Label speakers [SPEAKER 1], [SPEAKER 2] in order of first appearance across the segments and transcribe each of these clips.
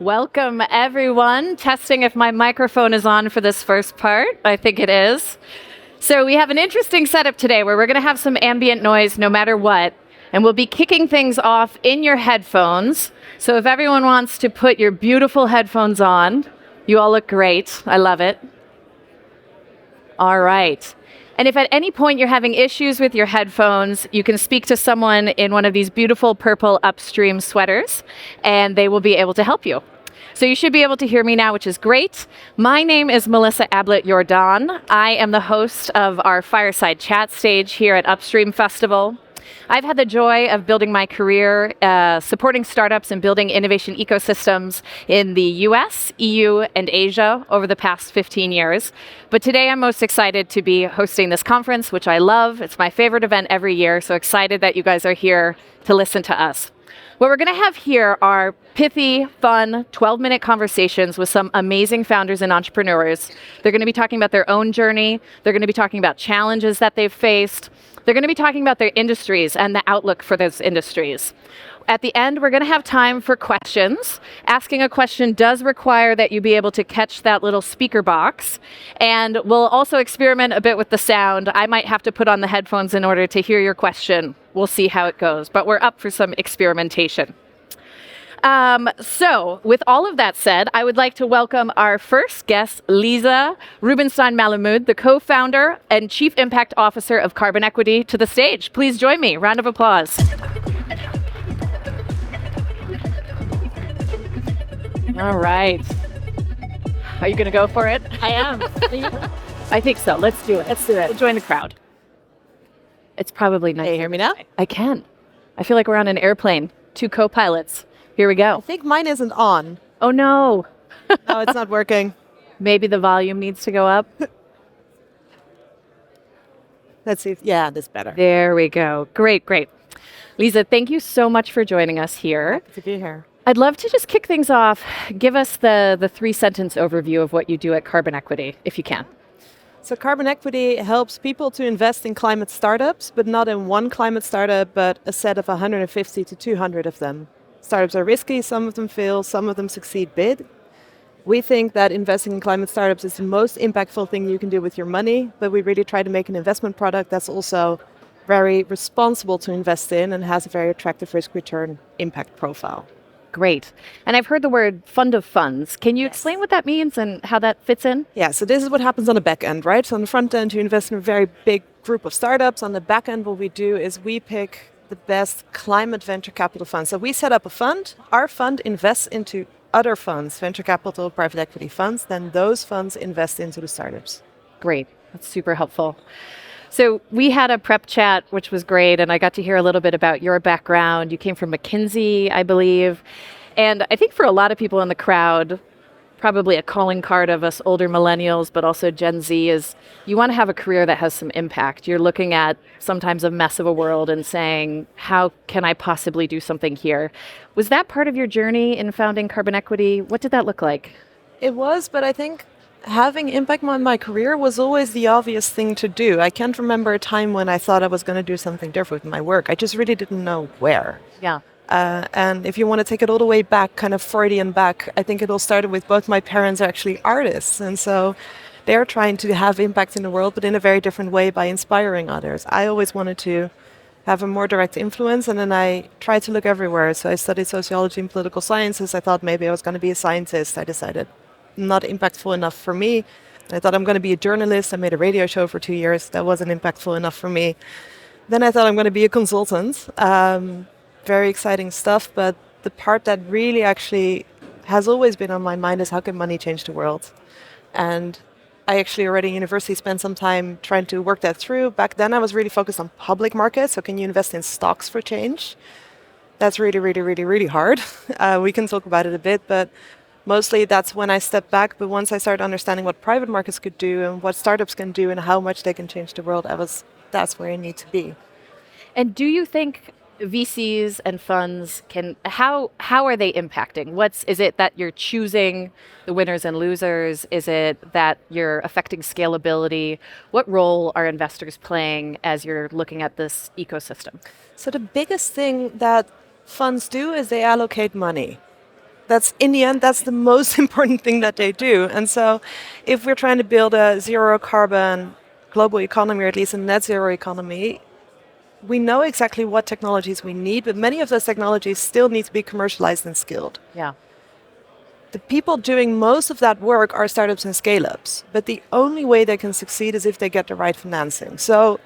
[SPEAKER 1] Welcome, everyone. Testing if my microphone is on for this first part. I think it is. So we have an interesting setup today where we're going to have some ambient noise no matter what, and we'll be kicking things off in your headphones. So if everyone wants to put your beautiful headphones on, you all look great. I love it. All right. And if at any point you're having issues with your headphones, you can speak to someone in one of these beautiful purple Upstream sweaters, and they will be able to help you. So you should be able to hear me now, which is great. My name is Melissa Ablett-Jordan. I am the host of our Fireside chat stage here at Upstream Festival. I've had the joy of building my career supporting startups and building innovation ecosystems in the US, EU, and Asia over the past 15 years. But today I'm most excited to be hosting this conference, which I love. It's my favorite event every year, so excited that you guys are here to listen to us. What we're going to have here are pithy, fun, 12-minute conversations with some amazing founders and entrepreneurs. They're going to be talking about their own journey. They're going to be talking about challenges that they've faced. They're going to be talking about their industries and the outlook for those industries. At the end, we're going to have time for questions. Asking a question does require that you be able to catch that little speaker box. And we'll also experiment a bit with the sound. I might have to put on the headphones in order to hear your question. We'll see how it goes, but we're up for some experimentation. So with all of that said, I would like to welcome our first guest, Lisa Rubinstein-Malamud, the co-founder and Chief Impact Officer of Carbon Equity, to the stage. Please join me. Round of applause. All right. Are you going to go for it?
[SPEAKER 2] I am.
[SPEAKER 1] I think so. Let's do it.
[SPEAKER 2] Let's do it.
[SPEAKER 1] We'll join the crowd. It's probably nice.
[SPEAKER 2] Can you hear me now?
[SPEAKER 1] I can. I feel like we're on an airplane. 2 co-pilots. Here we go.
[SPEAKER 2] I think mine isn't on.
[SPEAKER 1] Oh, no.
[SPEAKER 2] No, it's not working.
[SPEAKER 1] Maybe the volume needs to go up.
[SPEAKER 2] Let's see. Yeah, that's better.
[SPEAKER 1] There we go. Great, great. Lisa, thank you so much for joining us here.
[SPEAKER 2] Happy to be here.
[SPEAKER 1] I'd love to just kick things off. Give us the 3-sentence overview of what you do at Carbon Equity, if you can.
[SPEAKER 2] So Carbon Equity helps people to invest in climate startups, but not in one climate startup, but a set of 150 to 200 of them. Startups are risky, some of them fail, some of them succeed big. We think that investing in climate startups is the most impactful thing you can do with your money, but we really try to make an investment product that's also very responsible to invest in and has a very attractive risk-return impact profile.
[SPEAKER 1] Great. And I've heard the word fund of funds. Can you explain what that means and how that fits in?
[SPEAKER 2] Yeah, so this is what happens on the back end, right? So on the front end, you invest in a very big group of startups. On the back end, what we do is we pick the best climate venture capital funds. So we set up a fund. Our fund invests into other funds, venture capital, private equity funds. Then those funds invest into the startups.
[SPEAKER 1] Great. That's super helpful. So we had a prep chat, which was great, and I got to hear a little bit about your background. You came from McKinsey, I believe. And I think for a lot of people in the crowd, probably a calling card of us older millennials, but also Gen Z, is you want to have a career that has some impact. You're looking at sometimes a mess of a world and saying, how can I possibly do something here? Was that part of your journey in founding Carbon Equity? What did that look like?
[SPEAKER 2] It was, but I think having impact on my career was always the obvious thing to do. I can't remember a time when I thought I was going to do something different with my work. I just really didn't know where.
[SPEAKER 1] Yeah.
[SPEAKER 2] And if you want to take it all the way back, kind of Freudian back, I think it all started with both my parents are actually artists. And so they're trying to have impact in the world, but in a very different way by inspiring others. I always wanted to have a more direct influence, and then I tried to look everywhere. So I studied sociology and political sciences. I thought maybe I was going to be a scientist. I decided not impactful enough for me. I thought I'm going to be a journalist. I made a radio show for 2 years. That wasn't impactful enough for me. Then I thought I'm going to be a consultant. Very exciting stuff, but the part that really actually has always been on my mind is how can money change the world? And I actually already in university spent some time trying to work that through. Back then I was really focused on public markets. So can you invest in stocks for change? That's really, really, really, really hard. We can talk about it a bit, but mostly that's when I stepped back. But once I started understanding what private markets could do and what startups can do and how much they can change the world, that's where I need to be.
[SPEAKER 1] And do you think VCs and funds how are they impacting? Is it that you're choosing the winners and losers? Is it that you're affecting scalability? What role are investors playing as you're looking at this ecosystem?
[SPEAKER 2] So the biggest thing that funds do is they allocate money. That's in the end, that's the most important thing that they do. And so if we're trying to build a zero carbon global economy, or at least a net zero economy, we know exactly what technologies we need, but many of those technologies still need to be commercialized and skilled.
[SPEAKER 1] Yeah.
[SPEAKER 2] The people doing most of that work are startups and scale-ups, but the only way they can succeed is if they get the right financing. So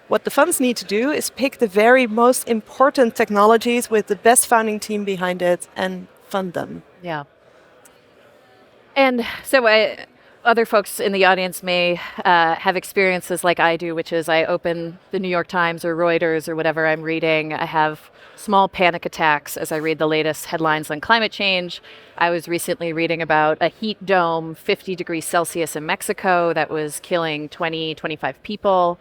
[SPEAKER 2] what the funds need to do is pick the very most important technologies with the best founding team behind it and fund them.
[SPEAKER 1] Yeah. And so other folks in the audience may have experiences like I do, which is I open the New York Times or Reuters or whatever I'm reading. I have small panic attacks as I read the latest headlines on climate change. I was recently reading about a heat dome, 50 degrees Celsius in Mexico, that was killing 20, 25 people.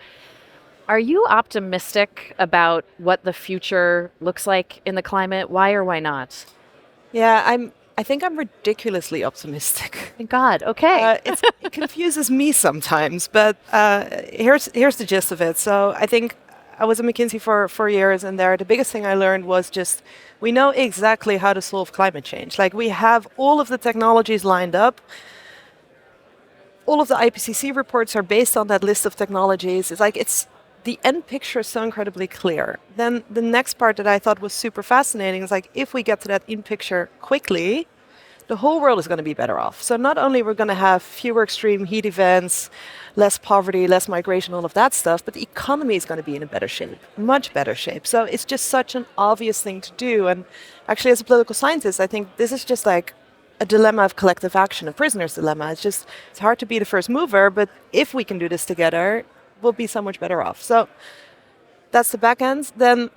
[SPEAKER 1] Are you optimistic about what the future looks like in the climate? Why or why not?
[SPEAKER 2] Yeah, I think I'm ridiculously optimistic.
[SPEAKER 1] Thank God. Okay.
[SPEAKER 2] It confuses me sometimes, but here's the gist of it. So I think I was at McKinsey for 4 years, and there the biggest thing I learned was just we know exactly how to solve climate change. Like we have all of the technologies lined up. All of the IPCC reports are based on that list of technologies. It's the end picture is so incredibly clear. Then the next part that I thought was super fascinating is like if we get to that end picture quickly, the whole world is going to be better off. So not only we're going to have fewer extreme heat events, less poverty, less migration, all of that stuff, but the economy is going to be in a better shape, much better shape. So it's just such an obvious thing to do. And actually, as a political scientist, I think this is just like a dilemma of collective action, a prisoner's dilemma. It's hard to be the first mover, but if we can do this together, we'll be so much better off. So that's the back end. Then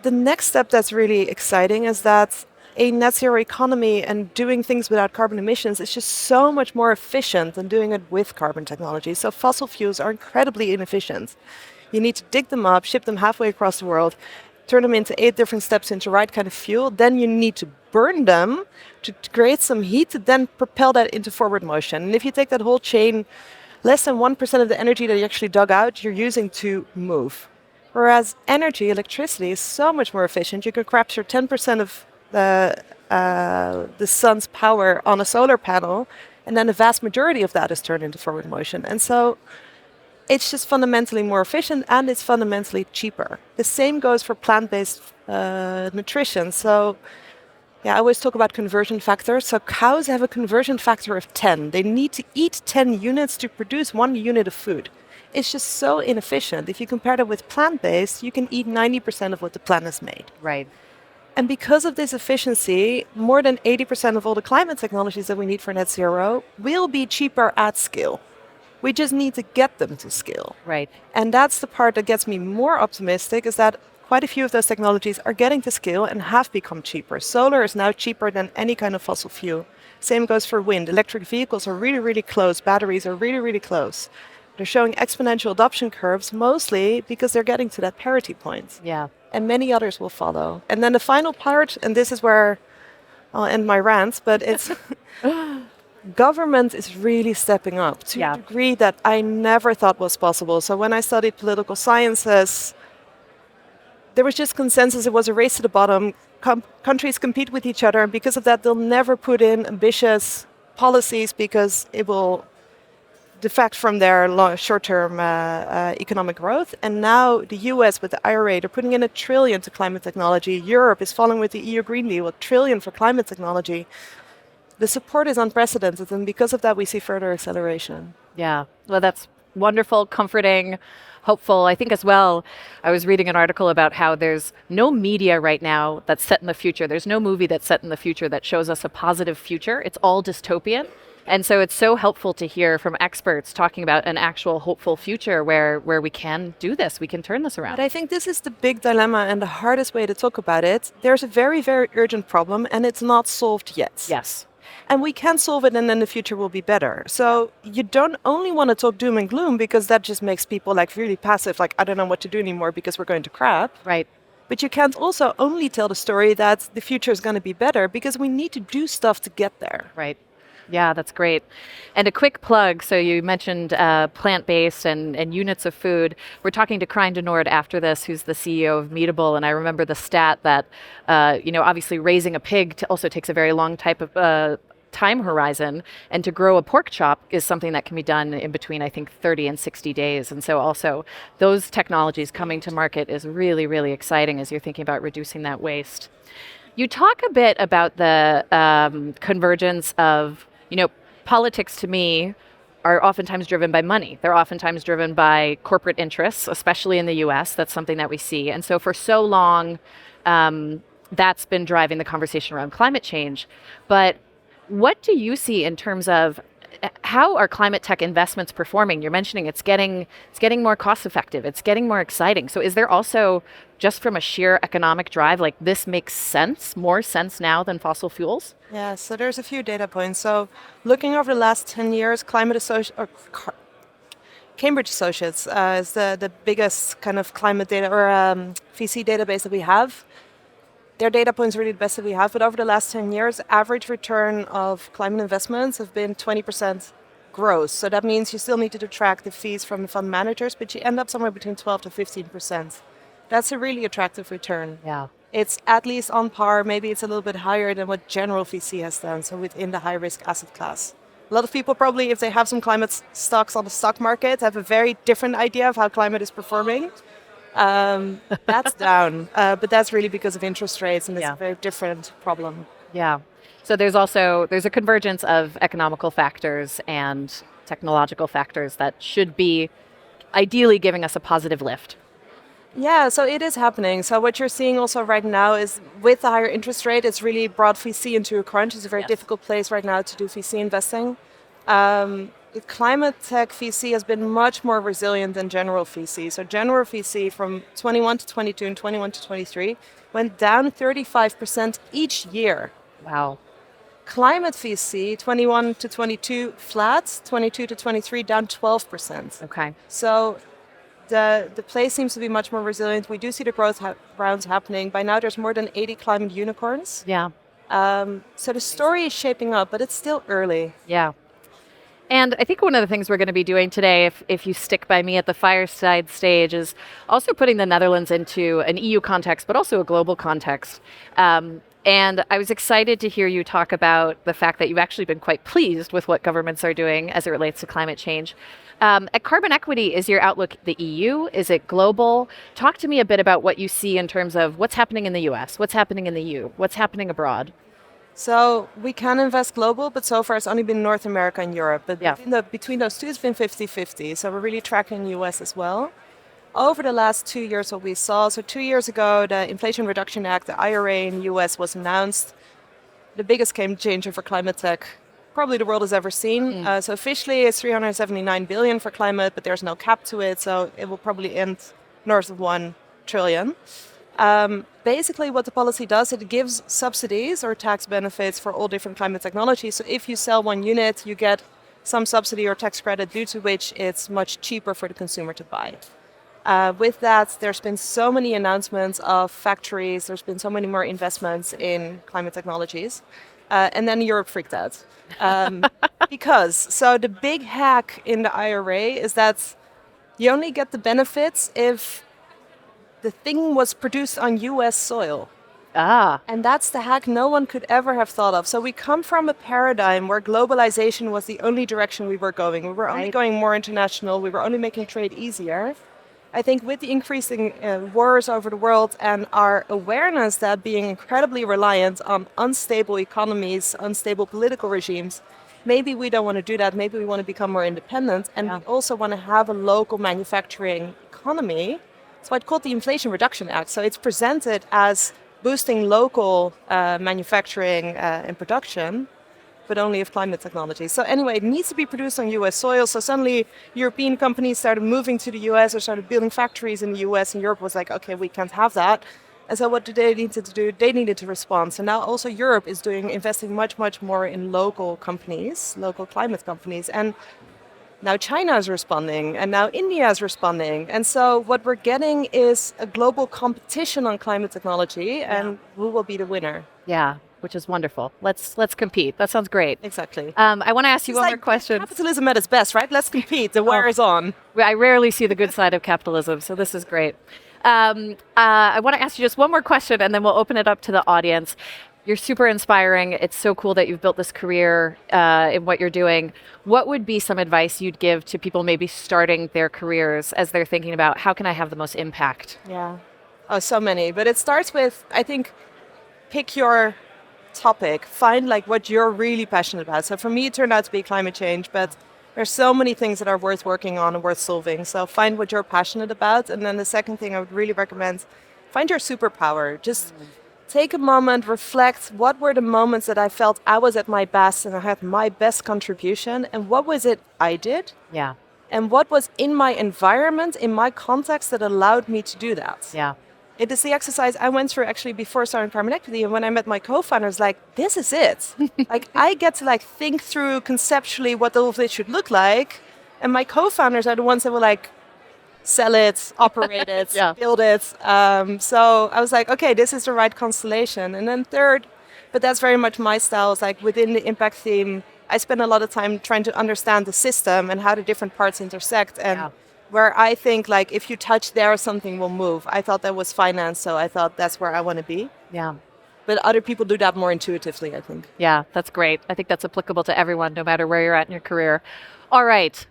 [SPEAKER 2] the next step that's really exciting is that a net zero economy and doing things without carbon emissions is just so much more efficient than doing it with carbon technology. So fossil fuels are incredibly inefficient. You need to dig them up, ship them halfway across the world, turn them into 8 different steps into the right kind of fuel. Then you need to burn them to create some heat to then propel that into forward motion. And if you take that whole chain, less than 1% of the energy that you actually dug out, you're using to move. Whereas energy, electricity, is so much more efficient. You can capture 10% of the sun's power on a solar panel, and then the vast majority of that is turned into forward motion. And so it's just fundamentally more efficient, and it's fundamentally cheaper. The same goes for plant-based nutrition. So yeah, I always talk about conversion factors. So cows have a conversion factor of 10. They need to eat 10 units to produce 1 unit of food. It's just so inefficient. If you compare that with plant-based, you can eat 90% of what the plant has made.
[SPEAKER 1] Right.
[SPEAKER 2] And because of this efficiency, more than 80% of all the climate technologies that we need for net zero will be cheaper at scale. We just need to get them to scale.
[SPEAKER 1] Right.
[SPEAKER 2] And that's the part that gets me more optimistic, is that quite a few of those technologies are getting to scale and have become cheaper. Solar is now cheaper than any kind of fossil fuel. Same goes for wind. Electric vehicles are really, really close. Batteries are really, really close. They're showing exponential adoption curves, mostly because they're getting to that parity point.
[SPEAKER 1] Yeah.
[SPEAKER 2] And many others will follow. And then the final part, and this is where I'll end my rant, but it's government is really stepping up to a degree that I never thought was possible. So when I studied political sciences, there was just consensus. It was a race to the bottom. Countries compete with each other, and because of that, they'll never put in ambitious policies because it will detract from their short-term economic growth. And now the US with the IRA, they're putting in $1 trillion to climate technology. Europe is following with the EU Green Deal, $1 trillion for climate technology. The support is unprecedented, and because of that, we see further acceleration.
[SPEAKER 1] Yeah, well, that's wonderful, comforting, hopeful. I think as well, I was reading an article about how there's no media right now that's set in the future. There's no movie that's set in the future that shows us a positive future. It's all dystopian. And so it's so helpful to hear from experts talking about an actual hopeful future where we can do this, we can turn this around.
[SPEAKER 2] But I think this is the big dilemma and the hardest way to talk about it. There's a very, very urgent problem, and it's not solved yet.
[SPEAKER 1] Yes.
[SPEAKER 2] And we can solve it, and then the future will be better. So you don't only want to talk doom and gloom, because that just makes people like really passive, like, I don't know what to do anymore because we're going to crap.
[SPEAKER 1] Right.
[SPEAKER 2] But you can't also only tell the story that the future is going to be better, because we need to do stuff to get there.
[SPEAKER 1] Right. Yeah, that's great. And a quick plug, so you mentioned plant-based and units of food. We're talking to Krijn de Noord after this, who's the CEO of Meatable, and I remember the stat that, obviously raising a pig also takes a very long type of time horizon, and to grow a pork chop is something that can be done in between, I think, 30 and 60 days. And so also those technologies coming to market is really, really exciting as you're thinking about reducing that waste. You talk a bit about the convergence of, politics to me are oftentimes driven by money. They're oftentimes driven by corporate interests, especially in the US. That's something that we see. And so for so long, that's been driving the conversation around climate change. But what do you see in terms of how are climate tech investments performing? You're mentioning it's getting more cost effective, it's getting more exciting. So is there also, just from a sheer economic drive, like this makes sense, more sense now than fossil fuels?
[SPEAKER 2] Yeah, so there's a few data points. So looking over the last 10 years, Cambridge Associates is the biggest kind of climate data or VC database that we have. Their data points are really the best that we have, but over the last 10 years, average return of climate investments have been 20% gross. So that means you still need to detract the fees from the fund managers, but you end up somewhere between 12 to 15%. That's a really attractive return.
[SPEAKER 1] Yeah.
[SPEAKER 2] It's at least on par, maybe it's a little bit higher than what general VC has done, so within the high-risk asset class. A lot of people probably, if they have some climate stocks on the stock market, have a very different idea of how climate is performing. That's down, but that's really because of interest rates, and it's a very different problem.
[SPEAKER 1] Yeah. So there's a convergence of economical factors and technological factors that should be ideally giving us a positive lift.
[SPEAKER 2] Yeah, so it is happening. So what you're seeing also right now is with the higher interest rate, it's really brought VC into a crunch. It's a very difficult place right now to do VC investing. The climate tech VC has been much more resilient than general VC. So general VC from 21 to 22 and 21 to 23 went down 35% each year.
[SPEAKER 1] Wow.
[SPEAKER 2] Climate VC, 21 to 22 flat, 22 to 23 down 12%.
[SPEAKER 1] Okay.
[SPEAKER 2] So the place seems to be much more resilient. We do see the growth rounds happening. By now, there's more than 80 climate unicorns.
[SPEAKER 1] Yeah.
[SPEAKER 2] So the story is shaping up, but it's still early.
[SPEAKER 1] Yeah. And I think one of the things we're going to be doing today, if you stick by me at the Fireside stage, is also putting the Netherlands into an EU context, but also a global context. And I was excited to hear you talk about the fact that you've actually been quite pleased with what governments are doing as it relates to climate change. At Carbon Equity, is your outlook the EU? Is it global? Talk to me a bit about what you see in terms of what's happening in the US, what's happening in the EU, what's happening abroad.
[SPEAKER 2] So we can invest global, but so far it's only been North America and Europe. But between those two, it's been 50-50. So we're really tracking the US as well. Over the last 2 years, what we saw, so 2 years ago, the Inflation Reduction Act, the IRA in the US was announced. The biggest game changer for climate tech probably the world has ever seen. So officially it's 379 billion for climate, but there's no cap to it. So it will probably end north of 1 trillion. Basically what the policy does, it gives subsidies or tax benefits for all different climate technologies. So if you sell one unit, you get some subsidy or tax credit due to which it's much cheaper for the consumer to buy. With that, there's been so many announcements of factories, there's been so many more investments in climate technologies. And then Europe freaked out. So the big hack in the IRA is that you only get the benefits if the thing was produced on US soil. And that's the hack no one could ever have thought of. So we come from a paradigm where globalization was the only direction we were going. We were only going more international. We were only making trade easier. I think with the increasing wars over the world and our awareness that being incredibly reliant on unstable economies, unstable political regimes, maybe we don't want to do that. Maybe we want to become more independent. And we also want to have a local manufacturing economy. So I'd call it the Inflation Reduction Act. So it's presented as boosting local manufacturing and production, but only of climate technology. So anyway, it needs to be produced on US soil. So suddenly European companies started moving to the US or started building factories in the US, and Europe was like, okay, we can't have that. And so what did they need to do? They needed to respond. So now also Europe is investing much, much more in local companies, local climate companies. And now China is responding, and now India is responding. And so what we're getting is a global competition on climate technology, and who will be the winner?
[SPEAKER 1] Yeah. which is wonderful. Let's compete. That sounds great.
[SPEAKER 2] Exactly.
[SPEAKER 1] I want to ask you
[SPEAKER 2] It's
[SPEAKER 1] one
[SPEAKER 2] like
[SPEAKER 1] more question.
[SPEAKER 2] capitalism at its best, right? Let's compete. The war is on.
[SPEAKER 1] I rarely see the good side of capitalism, so this is great. I want to ask you just one more question, and then we'll open it up to the audience. You're super inspiring. It's so cool that you've built this career in what you're doing. What would be some advice you'd give to people maybe starting their careers as they're thinking about how can I have the most impact?
[SPEAKER 2] Yeah. Oh, so many. But it starts with, I think, pick your topic. Find like what you're really passionate about. So for me, it turned out to be climate change, but there's so many things that are worth working on and worth solving. So find what you're passionate about. And then the second thing I would really recommend, find your superpower. Just take a moment, reflect, what were the moments that I felt I was at my best and I had my best contribution, and what was it I did?
[SPEAKER 1] Yeah.
[SPEAKER 2] And what was in my environment, in my context that allowed me to do that?
[SPEAKER 1] Yeah.
[SPEAKER 2] It is the exercise I went through actually before starting Carbon Equity. And when I met my co-founders, like, this is it. Like, I get to like think through conceptually what all of this should look like. And my co-founders are the ones that will like sell it, operate it,
[SPEAKER 1] Yeah.
[SPEAKER 2] build it. So I was like, okay, this is the right constellation. And then third, but that's very much my style, is like within the impact theme, I spend a lot of time trying to understand the system and how the different parts intersect. And where I think like if you touch there, something will move. I thought that was finance, so I thought that's where I want to be.
[SPEAKER 1] Yeah.
[SPEAKER 2] But other people do that more intuitively, I think.
[SPEAKER 1] Yeah, that's great. I think that's applicable to everyone, no matter where you're at in your career. All right.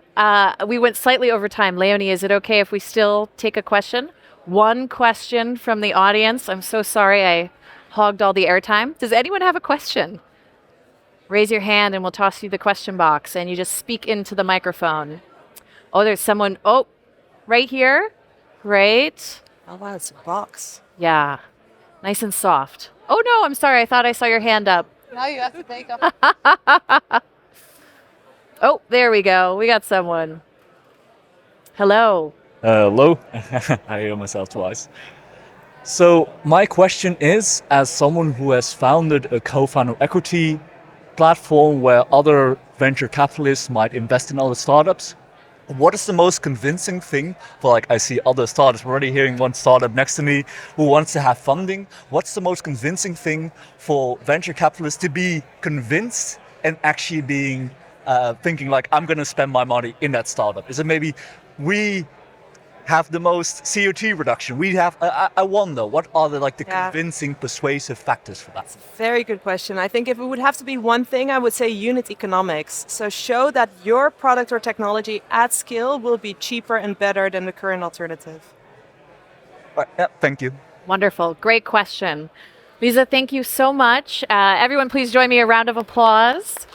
[SPEAKER 1] We went slightly over time. Leonie, is it okay if we still take a question? One question from the audience. I'm so sorry I hogged all the airtime. Does anyone have a question? Raise your hand and we'll toss you the question box and you just speak into the microphone. Oh, there's someone. Oh, right here. Great.
[SPEAKER 2] Oh, wow, it's a box.
[SPEAKER 1] Yeah. Nice and soft. Oh, no, I'm sorry. I thought I saw your hand up.
[SPEAKER 3] Now you have to take them.
[SPEAKER 1] Oh, there we go. We got someone. Hello.
[SPEAKER 4] Hello. I hear myself twice. So my question is, as someone who has founded a co-founder equity platform where other venture capitalists might invest in other startups, what is the most convincing thing for, like, I see other startups, we're already hearing one startup next to me who wants to have funding. What's the most convincing thing for venture capitalists to be convinced and actually being thinking like, I'm going to spend my money in that startup? Is it maybe we have the most CO2 reduction? We have, I wonder, what are the convincing, persuasive factors for that?
[SPEAKER 2] Very good question. I think if it would have to be one thing, I would say unit economics. So show that your product or technology at scale will be cheaper and better than the current alternative.
[SPEAKER 4] Right, yeah, thank you.
[SPEAKER 1] Wonderful. Great question. Lisa, thank you so much. Everyone, please join me a round of applause.